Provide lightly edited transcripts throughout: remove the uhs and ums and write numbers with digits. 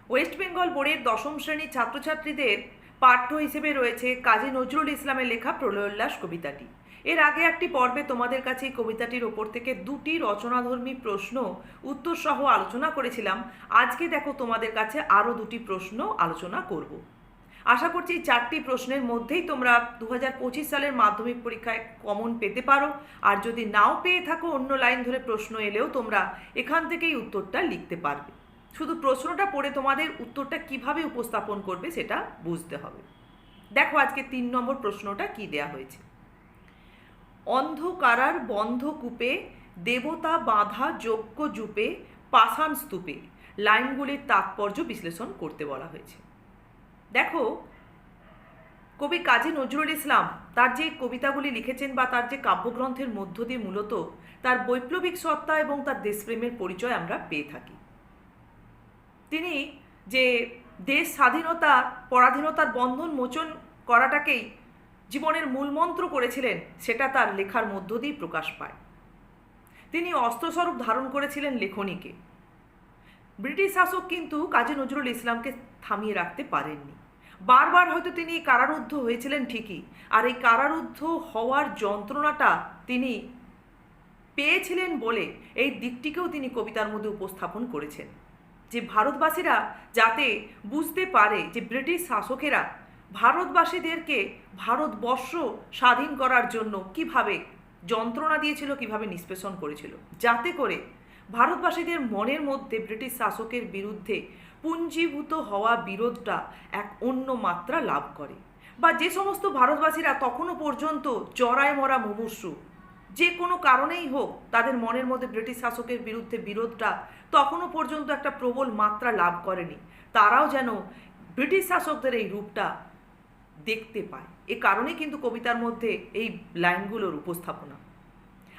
West Bengal বোর্ডের দশম শ্রেণীর ছাত্রছাত্রীদের পাঠ্য হিসেবে রয়েছে কাজী নজরুল ইসলামের লেখা প্রলয়োল্লাস কবিতাটি। এর আগে একটি পর্বে তোমাদের কাছে এই কবিতাটির ওপর থেকে দুটি রচনাধর্মী প্রশ্ন উত্তর সহ আলোচনা করেছিলাম। আজকে দেখো তোমাদের কাছে আরও দুটি প্রশ্ন আলোচনা করব। আশা করছি এই চারটি প্রশ্নের মধ্যেই তোমরা 2025 সালের মাধ্যমিক পরীক্ষায় কমন পেতে পারো। আর যদি নাও পেয়ে থাকো, অন্য লাইন ধরে প্রশ্ন এলেও তোমরা এখান থেকেই উত্তরটা লিখতে পারবে। শুধু প্রশ্নটা পড়ে তোমাদের উত্তরটা কিভাবে উপস্থাপন করবে সেটা বুঝতে হবে। দেখো আজকে 3 নম্বর প্রশ্নটা কি দেয়া হয়েছে। অন্ধকারার বন্ধ কূপে দেবতা বাঁধা যজ্ঞ জূপে পাষাণ স্তূপে লাইনগুলির তাৎপর্য বিশ্লেষণ করতে বলা হয়েছে। দেখো, কবি কাজী নজরুল ইসলাম তার যে কবিতাগুলি লিখেছেন বা তার যে কাব্যগ্রন্থের মধ্য দিয়ে মূলত তার বৈপ্লবিক সত্তা এবং তার দেশপ্রেমের পরিচয় আমরা পেয়ে থাকি। তিনি যে দেশ স্বাধীনতা পরাধীনতার বন্ধন মোচন করাটাকেই জীবনের মূলমন্ত্র করেছিলেন, সেটা তার লেখার মধ্য দিয়েই প্রকাশ পায়। তিনি অস্ত্রস্বরূপ ধারণ করেছিলেন লেখনীকে। ব্রিটিশ শাসক কিন্তু কাজী নজরুল ইসলামকে থামিয়ে রাখতে পারেননি। বারবার হয়তো তিনি কারারুদ্ধ হয়েছিলেন ঠিকই, আর এই কারারুদ্ধ হওয়ার যন্ত্রণাটা তিনি পেয়েছিলেন বলে এই দিকটিকেও তিনি কবিতার মধ্যে উপস্থাপন করেছেন, যে ভারতবাসীরা যাতে বুঝতে পারে যে ব্রিটিশ শাসকেরা ভারতবাসীদেরকে ভারতবর্ষ স্বাধীন করার জন্য কিভাবে যন্ত্রণা দিয়েছিল, কিভাবে নিষ্পেষণ করেছিল, যাতে করে ভারতবাসীদের মনের মধ্যে ব্রিটিশ শাসকের বিরুদ্ধে পুঞ্জীভূত হওয়া বিরোধটা এক অন্য মাত্রা লাভ করে। বা যে সমস্ত ভারতবাসীরা তখনও পর্যন্ত জরায় মরা মুমূর্ষু, যে কোনো কারণেই হোক তাদের মনের মধ্যে ব্রিটিশ শাসকের বিরুদ্ধে বিরোধটা তখনও পর্যন্ত একটা প্রবল মাত্রা লাভ করেনি, তারাও যেন ব্রিটিশ শাসকদের এই রূপটা দেখতে পায়। এ কারণে কিন্তু কবিতার মধ্যে এই লাইনগুলোর উপস্থাপনা।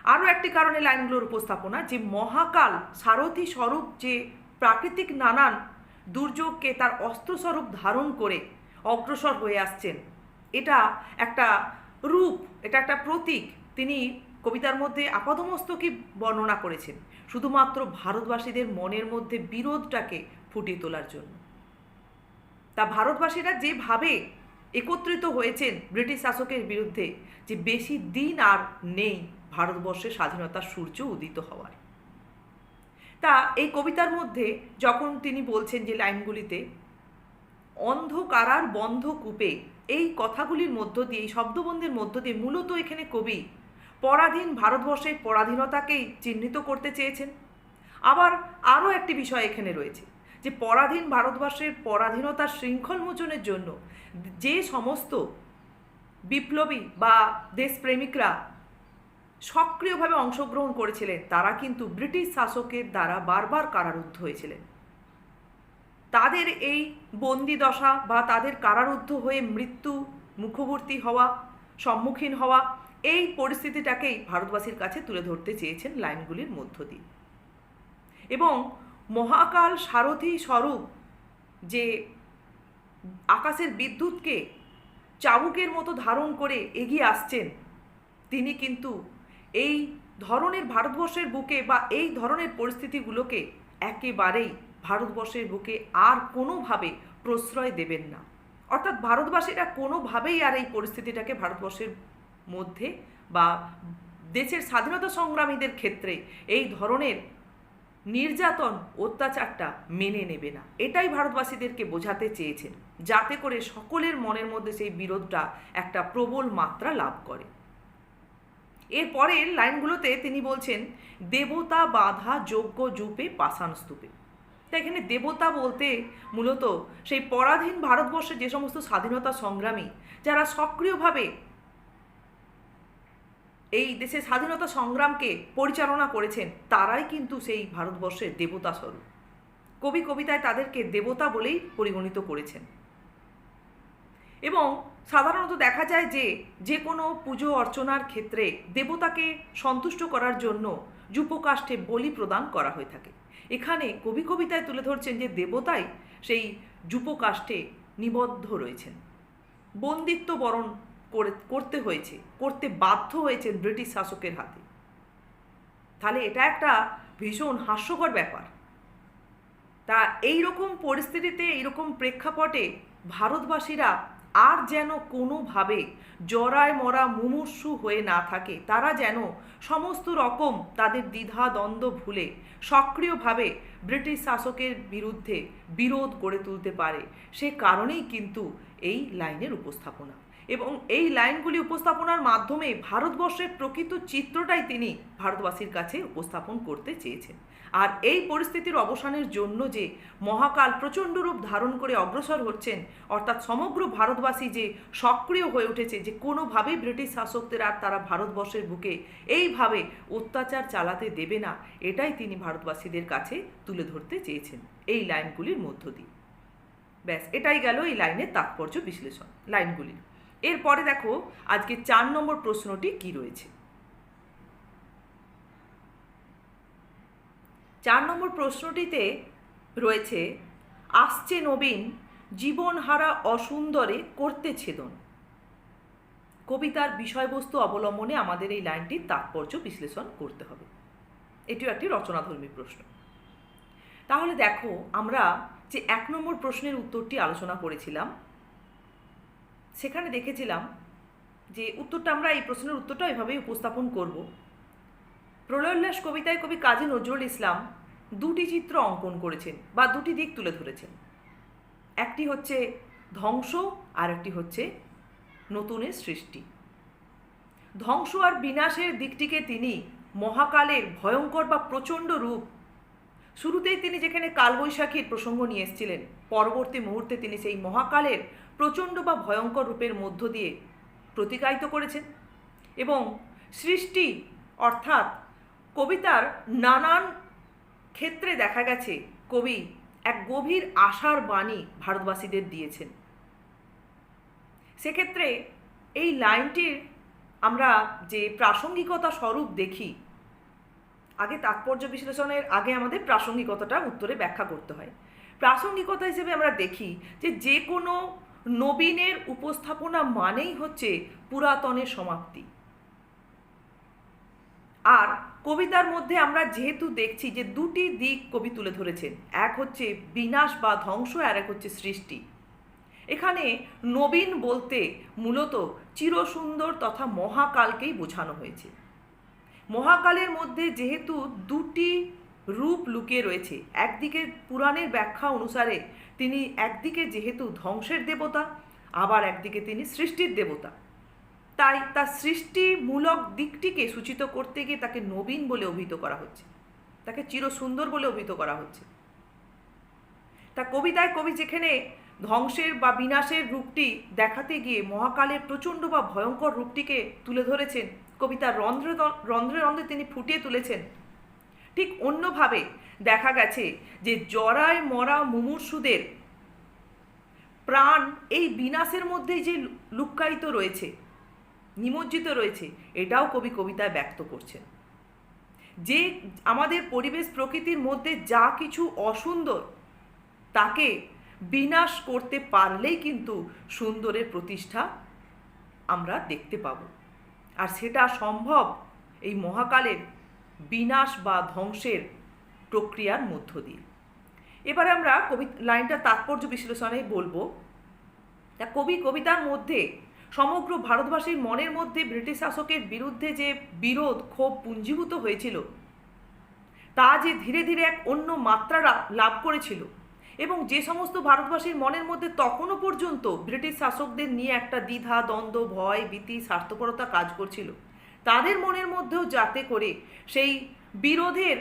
আরও একটি কারণে লাইনগুলোর উপস্থাপনা, যে মহাকাল সারথি স্বরূপ যে প্রাকৃতিক নানান দুর্যোগকে তার অস্ত্রস্বরূপ ধারণ করে অগ্রসর হয়ে আসছেন, এটা একটা রূপ, এটা একটা প্রতীক। তিনি কবিতার মধ্যে আপাদমস্তকই বর্ণনা করেছেন শুধুমাত্র ভারতবাসীদের মনের মধ্যে বিরোধটাকে ফুটিয়ে তোলার জন্য। তা ভারতবাসীরা যেভাবে একত্রিত হয়েছেন ব্রিটিশ শাসকের বিরুদ্ধে, যে বেশি দিন আর নেই ভারতবর্ষে স্বাধীনতার সূর্য উদিত হওয়ার। তা এই কবিতার মধ্যে যখন তিনি বলছেন যে লাইনগুলিতে অন্ধকারার বন্ধ কূপে, এই কথাগুলির মধ্য দিয়ে, এই শব্দবন্ধের মধ্য দিয়ে মূলত এখানে কবি পরাধীন ভারতবর্ষের পরাধীনতাকেই চিহ্নিত করতে চেয়েছেন। আবার আরও একটি বিষয় এখানে রয়েছে, যে পরাধীন ভারতবর্ষের পরাধীনতার শৃঙ্খল মোচনের জন্য যে সমস্ত বিপ্লবী বা দেশপ্রেমিকরা সক্রিয়ভাবে অংশগ্রহণ করেছিলেন, তারা কিন্তু ব্রিটিশ শাসকের দ্বারা বারবার কারারুদ্ধ হয়েছিলেন। তাদের এই বন্দি দশা বা তাদের কারারুদ্ধ হয়ে মৃত্যু মুখবর্তী হওয়া, সম্মুখীন হওয়া, এই পরিস্থিতিটাকেই ভারতবাসীর কাছে তুলে ধরতে চেয়েছেন লাইনগুলির মধ্য দিয়ে। এবং মহাকাল সারথি স্বরূপ যে আকাশের বিদ্যুৎকে চাবুকের মতো ধারণ করে এগিয়ে আসছেন, তিনি কিন্তু এই ধরনের ভারতবর্ষের বুকে বা এই ধরনের পরিস্থিতিগুলোকে একেবারেই ভারতবর্ষের বুকে আর কোনোভাবে প্রশ্রয় দেবেন না। অর্থাৎ ভারতবাসীরা কোনোভাবেই আর এই পরিস্থিতিটাকে ভারতবর্ষের মধ্যে বা দেশের স্বাধীনতা সংগ্রামীদের ক্ষেত্রে এই ধরনের নির্যাতন অত্যাচারটা মেনে নেবে না। এটাই ভারতবাসীদেরকে বোঝাতে চেয়েছেন, যাতে করে সকলের মনের মধ্যে সেই বিরোধটা একটা প্রবল মাত্রা লাভ করে। এরপরের লাইনগুলোতে তিনি বলছেন দেবতা বাঁধা যজ্ঞ জূপে পাষাণ স্তূপে। তাই এখানে দেবতা বলতে মূলত সেই পরাধীন ভারতবর্ষে যে সমস্ত স্বাধীনতা সংগ্রামী যারা সক্রিয়ভাবে এই দেশের স্বাধীনতা সংগ্রামকে পরিচালনা করেছেন, তারাই কিন্তু সেই ভারতবর্ষের দেবতা স্বরূপ। কবি কবিতায় তাদেরকে দেবতা বলেই পরিগণিত করেছেন। এবং সাধারণত দেখা যায় যে যে কোনো পুজো অর্চনার ক্ষেত্রে দেবতাকে সন্তুষ্ট করার জন্য যূপকাষ্ঠে বলি প্রদান করা হয়ে থাকে। এখানে কবি কবিতায় তুলে ধরছেন যে দেবতাই সেই যূপকাষ্ঠে নিবদ্ধ রয়েছেন, বন্দিত্ব বরণ করতে হয়েছে, করতে বাধ্য হয়েছেন ব্রিটিশ শাসকের হাতে। তাহলে এটা একটা ভীষণ হাস্যকর ব্যাপার। তা এই রকম পরিস্থিতিতে, এইরকম প্রেক্ষাপটে ভারতবাসীরা আর যেন কোনোভাবে জরায় মরা মুমূর্ষু হয়ে না থাকে, তারা যেন সমস্ত রকম তাদের দ্বিধা দ্বন্দ্ব ভুলে সক্রিয়ভাবে ব্রিটিশ শাসকের বিরুদ্ধে বিরোধ গড়ে তুলতে পারে, সে কারণেই কিন্তু এই লাইনের উপস্থাপনা। এবং এই লাইনগুলি উপস্থাপনার মাধ্যমে ভারতবর্ষের প্রকৃত চিত্রটাই তিনি ভারতবাসীর কাছে উপস্থাপন করতে চেয়েছেন। আর এই পরিস্থিতির অবসানের জন্য যে মহাকাল প্রচণ্ড রূপ ধারণ করে অগ্রসর হচ্ছেন, অর্থাৎ সমগ্র ভারতবাসী যে সক্রিয় হয়ে উঠেছে, যে কোনোভাবেই ব্রিটিশ শাসকদের আর তারা ভারতবর্ষের বুকে এইভাবে অত্যাচার চালাতে দেবে না, এটাই তিনি ভারতবাসীদের কাছে তুলে ধরতে চেয়েছেন এই লাইনগুলির মধ্য দিয়ে। ব্যাস, এটাই গেল এই লাইনের তাৎপর্য বিশ্লেষণ লাইনগুলির। এরপরে দেখো আজকে 4 নম্বর প্রশ্নটি কি রয়েছে। 4 নম্বর প্রশ্নটিতে রয়েছে, আসছে নবীন জীবনহারা অসুন্দরে করতে ছেদন। কবিতার বিষয়বস্তু অবলম্বনে আমাদের এই লাইনটির তাৎপর্য বিশ্লেষণ করতে হবে। এটিও একটি রচনাধর্মী প্রশ্ন। তাহলে দেখো, আমরা যে 1 নম্বর প্রশ্নের উত্তরটি আলোচনা করেছিলাম, সেখানে দেখেছিলাম যে উত্তরটা, আমরা এই প্রশ্নের উত্তরটা এভাবেই উপস্থাপন করব। প্রলয়োল্লাস কবিতায় কবি কাজী নজরুল ইসলাম দুটি চিত্র অঙ্কন করেছেন বা দুটি দিক তুলে ধরেছেন। একটি হচ্ছে ধ্বংস আর একটি হচ্ছে নতুনের সৃষ্টি। ধ্বংস আর বিনাশের দিকটিকে তিনি মহাকালের ভয়ঙ্কর বা প্রচণ্ড রূপ, শুরুতেই তিনি যেখানে কালবৈশাখীর প্রসঙ্গ নিয়ে এসেছিলেন, পরবর্তী মুহূর্তে তিনি সেই মহাকালের প্রচণ্ড বা ভয়ঙ্কর রূপের মধ্য দিয়ে প্রতিকায়িত করেছেন। এবং সৃষ্টি অর্থাৎ কবিতার নানান ক্ষেত্রে দেখা গেছে কবি এক গভীর আশার বাণী ভারতবাসীদের দিয়েছেন। সেক্ষেত্রে এই লাইনটির আমরা যে প্রাসঙ্গিকতা স্বরূপ দেখি, আগে তাৎপর্য বিশ্লেষণের আগে আমাদের প্রাসঙ্গিকতাটা উত্তরে ব্যাখ্যা করতে হয়। প্রাসঙ্গিকতা হিসেবে আমরা দেখি যে কোনো নবীনের উপস্থাপনা মানেই হচ্ছে পুরাতনের সমাপ্তি। আর কবিতার মধ্যে আমরা যেহেতু দেখছি যে দুটি দিক কবি তুলে ধরেছেন, এক হচ্ছে বিনাশ বা ধ্বংস, আর এক হচ্ছে সৃষ্টি। এখানে নবীন বলতে মূলত চিরসুন্দর তথা মহাকালকেই বোঝানো হয়েছে। মহাকালের মধ্যে যেহেতু দুটি রূপ লুকিয়ে রয়েছে, একদিকে পুরাণের ব্যাখ্যা অনুসারে তিনি একদিকে যেহেতু ধ্বংসের দেবতা, আবার একদিকে তিনি সৃষ্টির দেবতা, তাই তার সৃষ্টিমূলক দিকটিকে সূচিত করতে গিয়ে তাকে নবীন বলে অভিহিত করা হচ্ছে, তাকে চিরসুন্দর বলে অভিহিত করা হচ্ছে। তা কবিতায় কবি যেখানে ধ্বংসের বা বিনাশের রূপটি দেখাতে গিয়ে মহাকালের প্রচণ্ড বা ভয়ঙ্কর রূপটিকে তুলে ধরেছেন, কবিতার রন্ধ্রে রন্ধ্রে তিনি ফুটিয়ে তুলেছেন, ঠিক অন্যভাবে দেখা গেছে যে জরায় মরা মুমূর্ষুদের প্রাণ এই বিনাশের মধ্যেই যে লুক্কায়িত রয়েছে, নিমজ্জিত রয়েছে, এটাও কবি কবিতায় ব্যক্ত করছেন। যে আমাদের পরিবেশ প্রকৃতির মধ্যে যা কিছু অসুন্দর, তাকে বিনাশ করতে পারলেই কিন্তু সুন্দরের প্রতিষ্ঠা আমরা দেখতে পাব। আর সেটা সম্ভব এই মহাকালের বিনাশ বা ধ্বংসের প্রক্রিয়ার মধ্য দিয়ে। এবারে আমরা লাইনটা তাৎপর্য বিশ্লেষণে বলবো। তা কবিতার মধ্যে সমগ্র ভারতবাসীর মনের মধ্যে ব্রিটিশ শাসকের বিরুদ্ধে যে বিরোধ ক্ষোভ পুঞ্জীভূত হয়েছিল, তা যে ধীরে ধীরে এক অন্য মাত্রা লাভ করেছিল, এবং যে সমস্ত ভারতবাসীর মনের মধ্যে তখনও পর্যন্ত ব্রিটিশ শাসকদের নিয়ে একটা দ্বিধা দ্বন্দ্ব, ভয়, ভীতি, স্বার্থপরতা কাজ করছিল, তাদের মনের মধ্যেও যাতে করে সেই বিরোধের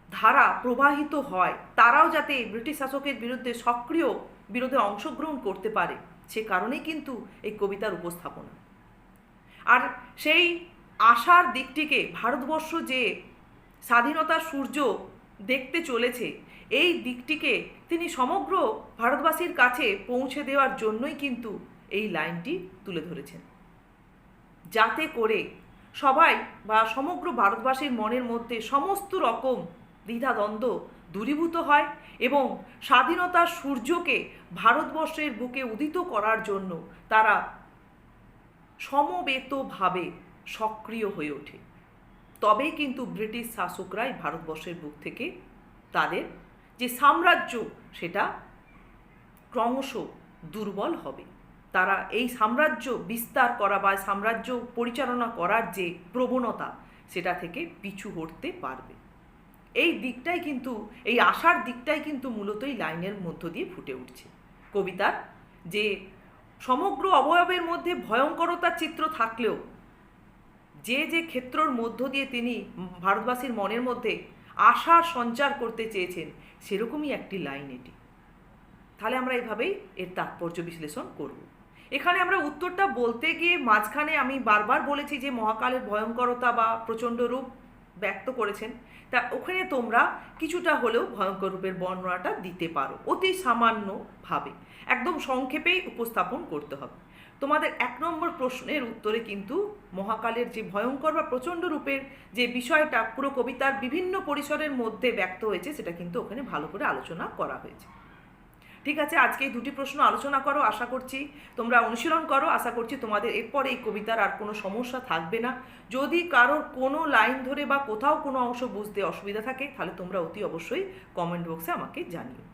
ধারা প্রবাহিত হয়, তারাও যাতে ব্রিটিশ শাসকের বিরুদ্ধে সক্রিয় বিরোধে অংশগ্রহণ করতে পারে, সে কারণেই কিন্তু এই কবিতার উপস্থাপনা। আর সেই আশার দিকটিকে, ভারতবর্ষ যে স্বাধীনতার সূর্য দেখতে চলেছে, এই দিকটিকে তিনি সমগ্র ভারতবাসীর কাছে পৌঁছে দেওয়ার জন্যই কিন্তু এই লাইনটি তুলে ধরেছেন, যাতে করে সবাই বা সমগ্র ভারতবাসীর মনের মধ্যে সমস্ত রকম দ্বিধাদ্বন্দ্ব দূরীভূত হয় এবং স্বাধীনতার সূর্যকে ভারতবর্ষের বুকে উদিত করার জন্য তারা সমবেতভাবে সক্রিয় হয়ে ওঠে। তবেই কিন্তু ব্রিটিশ শাসকরাই ভারতবর্ষের বুক থেকে তাদের যে সাম্রাজ্য সেটা ক্রমশ দুর্বল হবে। তারা এই সাম্রাজ্য বিস্তার করা বা সাম্রাজ্য পরিচালনা করার যে প্রবণতা সেটা থেকে পিছু হটতে পারবে। এই দিকটাই কিন্তু, এই আশার দিকটাই কিন্তু মূলত এই লাইনের মধ্য দিয়ে ফুটে উঠছে কবিতার, যে সমগ্র অবয়বের মধ্যে ভয়ঙ্করতার চিত্র থাকলেও যে যে ক্ষেত্রর মধ্য দিয়ে তিনি ভারতবাসীর মনের মধ্যে আশার সঞ্চার করতে চেয়েছেন সেরকমই একটি লাইন এটি। তাহলে আমরা এভাবেই এর তাৎপর্য বিশ্লেষণ করব। এখানে আমরা উত্তরটা বলতে গিয়ে মাঝখানে আমি বারবার বলেছি যে মহাকালের ভয়ঙ্করতা বা প্রচণ্ড রূপ ব্যক্ত করেছেন, তা ওখানে তোমরা কিছুটা হলেও ভয়ঙ্কর রূপের বর্ণনাটা দিতে পারো, অতি সামান্যভাবে, একদম সংক্ষেপেই উপস্থাপন করতে হবে। তোমাদের 1 নম্বর প্রশ্নের উত্তরে কিন্তু মহাকালের যে ভয়ঙ্কর বা প্রচণ্ড রূপের যে বিষয়টা পুরো কবিতার বিভিন্ন পরিসরের মধ্যে ব্যক্ত হয়েছে সেটা কিন্তু ওখানে ভালো করে আলোচনা করা হয়েছে। ঠিক আছে, আজকে এই 2টি প্রশ্ন আলোচনা করো, আশা করছি তোমরা অনুশীলন করো, আশা করছি তোমাদের এরপরে এই কবিতার আর কোনো সমস্যা থাকবে না। যদি কারোর কোনো লাইন ধরে বা কোথাও কোনো অংশ বুঝতে অসুবিধা থাকে তাহলে তোমরা অতি অবশ্যই কমেন্ট বক্সে আমাকে জানিও।